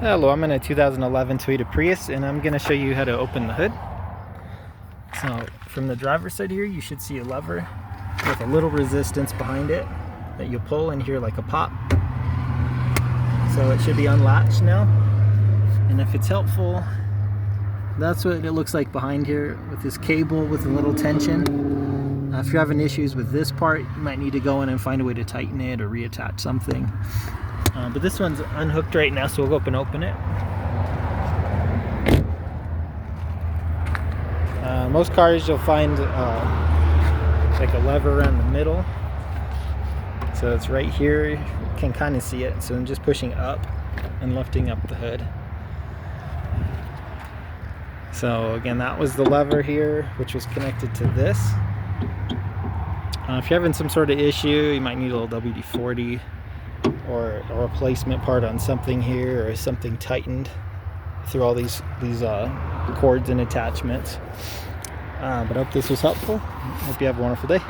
Hello, I'm in a 2011 Toyota Prius and I'm going to show you how to open the hood. So from the driver's side here, you should see a lever with a little resistance behind it that you pull and hear like a pop. So it should be unlatched now. And if it's helpful, that's what it looks like behind here with this cable with a little tension. If you're having issues with this part, you might need to go in and find a way to tighten it or reattach something. But this one's unhooked right now, so we'll go up and open it. Most cars you'll find like a lever around the middle. So it's right here, you can kind of see it. So I'm just pushing up and lifting up the hood. So again, that was the lever here, which was connected to this. If you're having some sort of issue, you might need a little WD-40 or a replacement part on something here, or something tightened through all these cords and attachments. But I hope this was helpful. Hope you have a wonderful day.